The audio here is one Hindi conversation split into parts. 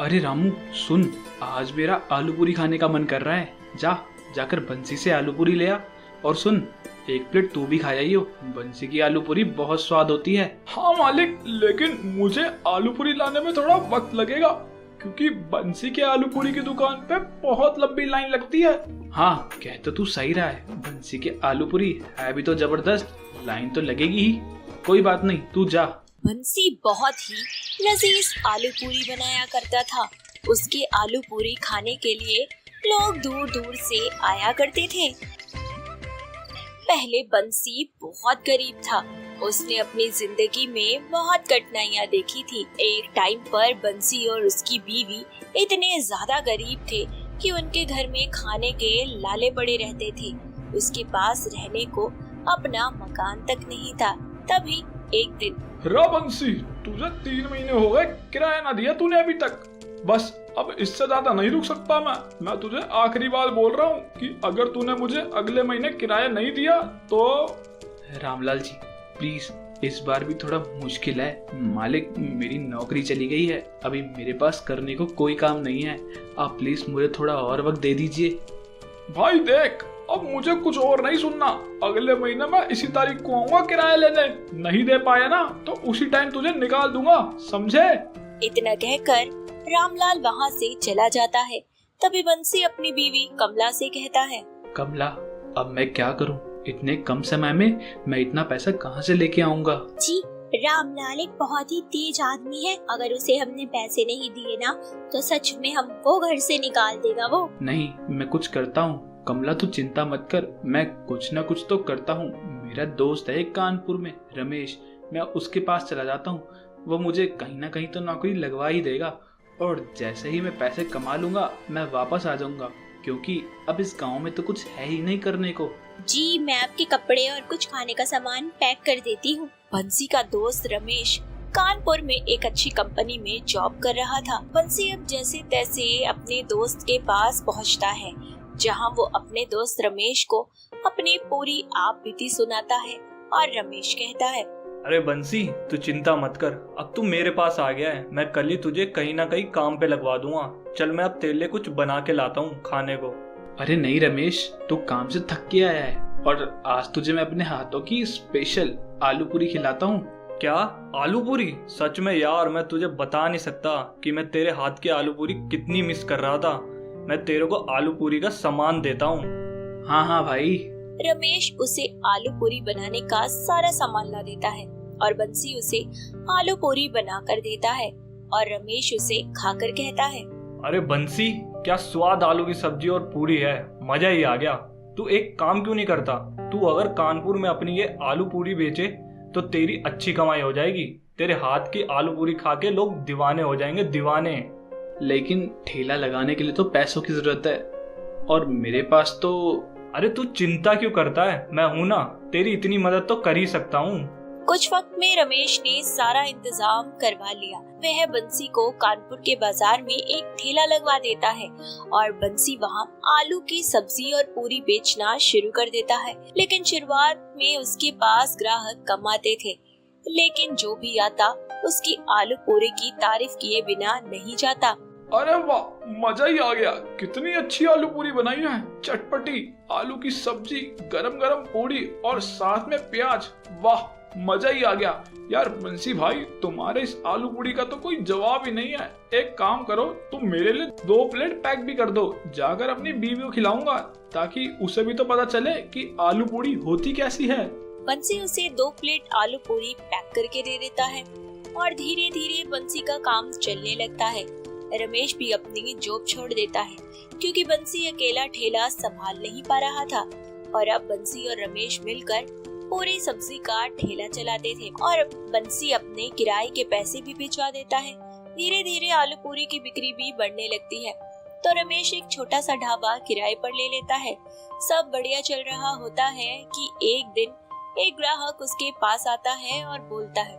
अरे रामू सुन, आज मेरा आलू पूरी खाने का मन कर रहा है। जाकर बंसी से आलू पूरी ले आ। और सुन, एक प्लेट तू भी खा जाइयो, बंसी की आलू पूरी बहुत स्वाद होती है। हाँ मालिक, लेकिन मुझे आलू पूरी लाने में थोड़ा वक्त लगेगा, क्योंकि बंसी के आलू पूरी की दुकान पे बहुत लंबी लाइन लगती है। हाँ, कह तो तू सही रहा है, बंसी के आलू पूरी है भी तो जबरदस्त, लाइन तो लगेगी ही। कोई बात नहीं, तू जा। बंसी बहुत ही लजीज आलू पूरी बनाया करता था। उसके आलू पूरी खाने के लिए लोग दूर दूर से आया करते थे। पहले बंसी बहुत गरीब था। उसने अपनी जिंदगी में बहुत कठिनाइयाँ देखी थी। एक टाइम पर बंसी और उसकी बीवी इतने ज्यादा गरीब थे कि उनके घर में खाने के लाले पड़े रहते थे। उसके पास रहने को अपना मकान तक नहीं था। तभी एक दिन, बंसी, तुझे 3 महीने हो गए किराया ना दिया तूने अभी तक। बस अब इससे ज्यादा नहीं रुक सकता मैं तुझे आखिरी बार बोल रहा हूँ कि अगर तूने मुझे अगले महीने किराया नहीं दिया तो। रामलाल जी प्लीज, इस बार भी थोड़ा मुश्किल है। मालिक, मेरी नौकरी चली गई है, अभी मेरे पास करने को कोई काम नहीं है। आप प्लीज मुझे थोड़ा और वक्त दे दीजिए। भाई देख, अब मुझे कुछ और नहीं सुनना। अगले महीने मैं इसी तारीख को आऊंगा किराया लेने। नहीं दे पाया ना तो उसी टाइम तुझे निकाल दूंगा, समझे? इतना कहकर रामलाल वहाँ से चला जाता है। तभी बंसी अपनी बीवी कमला से कहता है, कमला, अब मैं क्या करूं? इतने कम समय में मैं इतना पैसा कहां से लेके आऊंगा? जी, रामलाल एक बहुत ही तेज आदमी है। अगर उसे हमने पैसे नहीं दिए ना तो सच में हमको घर से निकाल देगा वो। नहीं, मैं कुछ करता हूँ। कमला तू चिंता मत कर, मैं कुछ न कुछ तो करता हूँ। मेरा दोस्त है कानपुर में, रमेश, मैं उसके पास चला जाता हूँ। वो मुझे कहीं ना कहीं तो नौकरी लगवा ही देगा। और जैसे ही मैं पैसे कमा लूंगा मैं वापस आ जाऊंगा, क्योंकि अब इस गांव में तो कुछ है ही नहीं करने को। जी, मैं आपके कपड़े और कुछ खाने का सामान पैक कर देती हूँ। बंसी का दोस्त रमेश कानपुर में एक अच्छी कंपनी में जॉब कर रहा था। बंसी अब जैसे तैसे अपने दोस्त के पास पहुँचता है, जहाँ वो अपने दोस्त रमेश को अपनी पूरी आप बीती सुनाता है। और रमेश कहता है, अरे बंसी, तू चिंता मत कर, अब तू मेरे पास आ गया है। मैं कल ही तुझे कहीं ना कहीं काम पे लगवा दूंगा। चल, मैं अब तेरे लिए कुछ बना के लाता हूँ खाने को। अरे नहीं रमेश, तू काम से थक के आया है और आज तुझे मैं अपने हाथों की स्पेशल आलू पूरी खिलाता हूँ। क्या आलू पूरी? सच में यार, मैं तुझे बता नहीं सकता कि मैं तेरे हाथ की आलू पूरी कितनी मिस कर रहा था। मैं तेरे को आलू पूरी का सामान देता हूँ। हाँ भाई। रमेश उसे आलू पूरी बनाने का सारा सामान ला देता है और बंसी उसे आलू पूरी बना कर देता है। और रमेश उसे खाकर कहता है, अरे बंसी, क्या स्वाद आलू की सब्जी और पूरी है, मजा ही आ गया। तू एक काम क्यों नहीं करता? तू अगर कानपुर में अपनी ये आलू पूरी बेचे तो तेरी अच्छी कमाई हो जाएगी। तेरे हाथ की आलू पूरी खा के लोग दीवाने हो जाएंगे, दीवाने। लेकिन ठेला लगाने के लिए तो पैसों की जरूरत है और मेरे पास तो। अरे तू चिंता क्यों करता है, मैं हूं ना, तेरी इतनी मदद तो कर ही सकता हूँ। कुछ वक्त में रमेश ने सारा इंतजाम करवा लिया। वह बंसी को कानपुर के बाजार में एक ठेला लगवा देता है और बंसी वहाँ आलू की सब्जी और पूरी बेचना शुरू कर देता है। लेकिन शुरुआत में उसके पास ग्राहक कम आते थे, लेकिन जो भी आता उसकी आलू पूरी की तारीफ किए बिना नहीं जाता। अरे वाह, मजा ही आ गया। कितनी अच्छी आलू पूरी बनाई है, चटपटी आलू की सब्जी, गरम गरम पूरी और साथ में प्याज। वाह, मजा ही आ गया। यार बंसी भाई, तुम्हारे इस आलू पूरी का तो कोई जवाब ही नहीं है। एक काम करो, तुम मेरे लिए 2 प्लेट पैक भी कर दो। जाकर अपनी बीवी को खिलाऊंगा ताकि उसे भी तो पता चले कि आलू पूरी होती कैसी है। बंसी उसे 2 प्लेट आलू पूरी पैक करके दे देता है और धीरे धीरे बंसी का काम चलने लगता है। रमेश भी अपनी जॉब छोड़ देता है, क्योंकि बंसी अकेला ठेला संभाल नहीं पा रहा था। और अब बंसी और रमेश मिलकर पूरी सब्जी का ठेला चलाते थे और बंसी अपने किराए के पैसे भी भिजवा देता है। धीरे धीरे आलू पूरी की बिक्री भी बढ़ने लगती है, तो रमेश एक छोटा सा ढाबा किराए पर ले लेता है। सब बढ़िया चल रहा होता है कि एक दिन एक ग्राहक उसके पास आता है और बोलता है,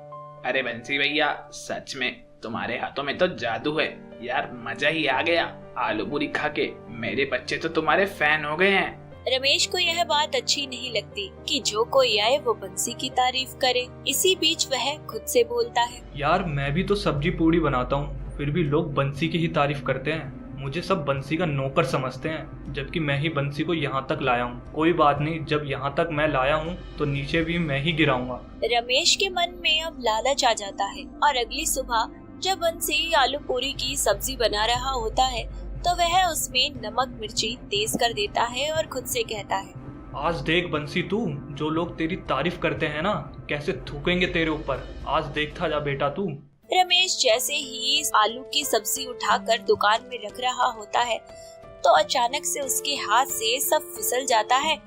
अरे बंसी भैया, सच में तुम्हारे हाथों में तो जादू है यार, मजा ही आ गया आलू पूरी खा के। मेरे बच्चे तो तुम्हारे फैन हो गए हैं। रमेश को यह बात अच्छी नहीं लगती कि जो कोई आए वो बंसी की तारीफ करे। इसी बीच वह खुद से बोलता है, यार मैं भी तो सब्जी पूरी बनाता हूँ, फिर भी लोग बंसी की ही तारीफ करते हैं। मुझे सब बंसी का नौकर समझते हैं, जबकि मैं ही बंसी को यहाँ तक लाया हूँ। कोई बात नहीं, जब यहाँ तक मैं लाया हूँ तो नीचे भी मैं ही गिराऊंगा। रमेश के मन में अब लालच आ जाता है और अगली सुबह जब बंसी आलू पूरी की सब्जी बना रहा होता है तो वह उसमें नमक मिर्ची तेज कर देता है और खुद से कहता है, आज देख बंसी, तू जो लोग तेरी तारीफ करते हैं ना, कैसे थूकेंगे तेरे ऊपर। आज देखता जा बेटा तू। रमेश जैसे ही आलू की सब्जी उठाकर दुकान में रख रहा होता है तो अचानक से उसके हाथ से सब फिसल जाता है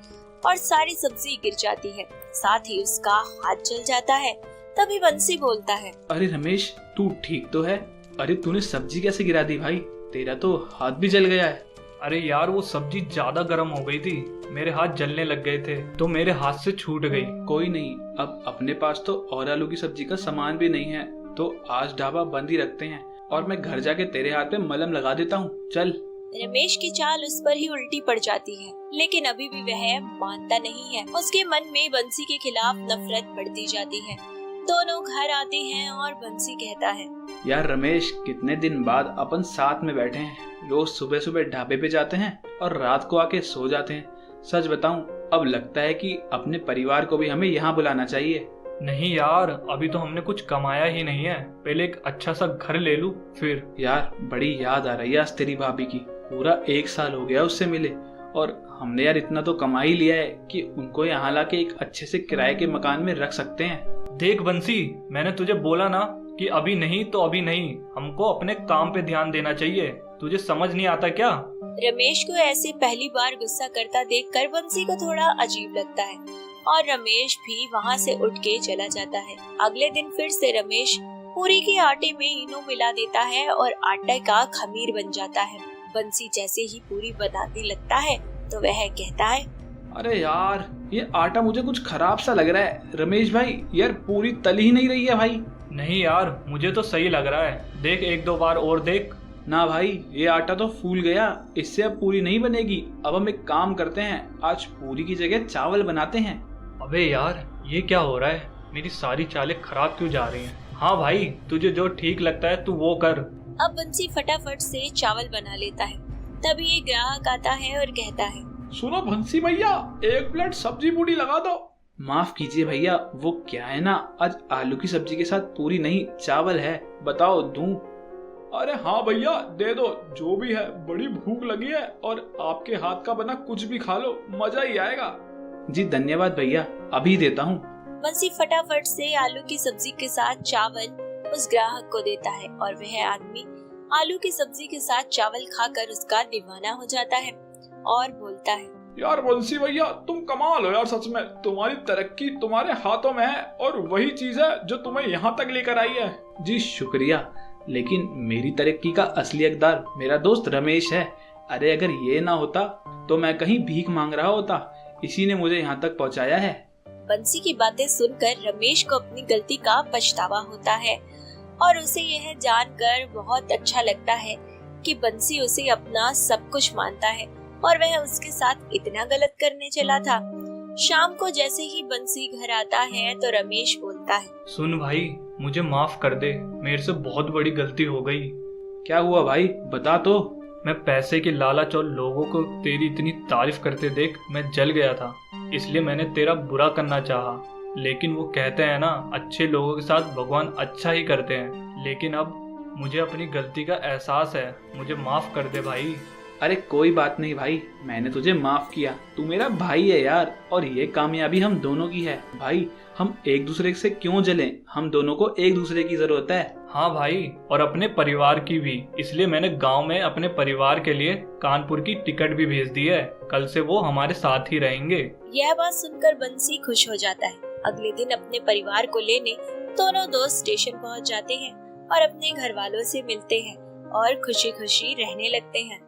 और सारी सब्जी गिर जाती है, साथ ही उसका हाथ जल जाता है। तभी बंसी बोलता है, अरे रमेश, तू ठीक तो है? अरे तूने सब्जी कैसे गिरा दी भाई? तेरा तो हाथ भी जल गया है। अरे यार, वो सब्जी ज्यादा गर्म हो गई थी, मेरे हाथ जलने लग गए थे तो मेरे हाथ से छूट गई। कोई नहीं, अब अपने पास तो और आलू की सब्जी का सामान भी नहीं है, तो आज ढाबा बंद ही रखते हैं और मैं घर जाके तेरे हाथ पे मलहम लगा देता हूँ। चल। रमेश की चाल उस पर ही उल्टी पड़ जाती है, लेकिन अभी भी वह मानता नहीं है। उसके मन में बंसी के खिलाफ नफरत बढ़ती जाती है। दोनों घर आते हैं और बंसी कहता है, यार रमेश, कितने दिन बाद अपन साथ में बैठे हैं। रोज सुबह सुबह ढाबे पे जाते हैं और रात को आके सो जाते हैं। सच बताऊं, अब लगता है कि अपने परिवार को भी हमें यहाँ बुलाना चाहिए। नहीं यार, अभी तो हमने कुछ कमाया ही नहीं है, पहले एक अच्छा सा घर ले लूं फिर। यार बड़ी याद आ रही है आज तेरी भाभी की। पूरा 1 साल हो गया उससे मिले और हमने यार इतना तो कमा ही लिया है कि उनको यहाँ लाके एक अच्छे से किराए के मकान में रख सकते हैं। देख बंसी, मैंने तुझे बोला ना कि अभी नहीं तो अभी नहीं, हमको अपने काम पे ध्यान देना चाहिए। तुझे समझ नहीं आता क्या? रमेश को ऐसे पहली बार गुस्सा करता देखकर बंसी को थोड़ा अजीब लगता है और रमेश भी वहाँ से उठ के चला जाता है। अगले दिन फिर से रमेश पूरी के आटे में इनो मिला देता है और आटे का खमीर बन जाता है। बंसी जैसे ही पूरी बनाने लगता है तो वह कहता है, अरे यार, ये आटा मुझे कुछ खराब सा लग रहा है। रमेश भाई, यार पूरी तली ही नहीं रही है भाई। नहीं यार, मुझे तो सही लग रहा है, देख 1-2 बार और देख। ना भाई, ये आटा तो फूल गया, इससे अब पूरी नहीं बनेगी। अब हम एक काम करते हैं, आज पूरी की जगह चावल बनाते हैं। अबे यार, ये क्या हो रहा है? मेरी सारी चालें खराब क्यों जा रही हैं? हाँ भाई, तुझे जो ठीक लगता है तू वो कर। अब बंसी फटाफट से चावल बना लेता है। तभी एक ग्राहक आता है और कहता है, सुनो बंसी भैया, 1 प्लेट सब्जी पूरी लगा दो। माफ कीजिए भैया, वो क्या है ना, आज आलू की सब्जी के साथ पूरी नहीं चावल है। बताओ दूं? अरे हाँ भैया, दे दो, जो भी है। बड़ी भूख लगी है और आपके हाथ का बना कुछ भी खा लो, मजा ही आएगा। जी धन्यवाद भैया, अभी देता हूँ। बंसी फटाफट से आलू की सब्जी के साथ चावल उस ग्राहक को देता है और वह आदमी आलू की सब्जी के साथ चावल खाकर उसका दीवाना हो जाता है और बोलता है, यार बंसी भैया, तुम कमाल हो यार, सच में। तुम्हारी तरक्की तुम्हारे हाथों में है और वही चीज है जो तुम्हें यहाँ तक लेकर आई है। जी शुक्रिया, लेकिन मेरी तरक्की का असली हकदार मेरा दोस्त रमेश है। अरे अगर ये ना होता तो मैं कहीं भीख मांग रहा होता, इसी ने मुझे यहाँ तक पहुँचाया है। बंसी की बातें सुनकर रमेश को अपनी गलती का पछतावा होता है और उसे यह जानकर बहुत अच्छा लगता है कि बंसी उसे अपना सब कुछ मानता है और वह उसके साथ इतना गलत करने चला था। शाम को जैसे ही बंसी घर आता है तो रमेश बोलता है, सुन भाई, मुझे माफ कर दे, मेरे से बहुत बड़ी गलती हो गई। क्या हुआ भाई, बता तो। मैं पैसे के लालच और लोगों को तेरी इतनी तारीफ करते देख मैं जल गया था, इसलिए मैंने तेरा बुरा करना चाहा। लेकिन वो कहते हैं ना, अच्छे लोगों के साथ भगवान अच्छा ही करते हैं। लेकिन अब मुझे अपनी गलती का एहसास है, मुझे माफ कर दे भाई। अरे कोई बात नहीं भाई, मैंने तुझे माफ किया। तू मेरा भाई है यार, और ये कामयाबी हम दोनों की है। भाई हम एक दूसरे से क्यों जलें, हम दोनों को एक दूसरे की जरूरत है। हाँ भाई, और अपने परिवार की भी। इसलिए मैंने गांव में अपने परिवार के लिए कानपुर की टिकट भी भेज दी है, कल से वो हमारे साथ ही रहेंगे। यह बात सुनकर बंसी खुश हो जाता है। अगले दिन अपने परिवार को लेने दोनों दोस्त स्टेशन पहुंच जाते हैं और अपने घर वालों से मिलते हैं और खुशी खुशी रहने लगते हैं।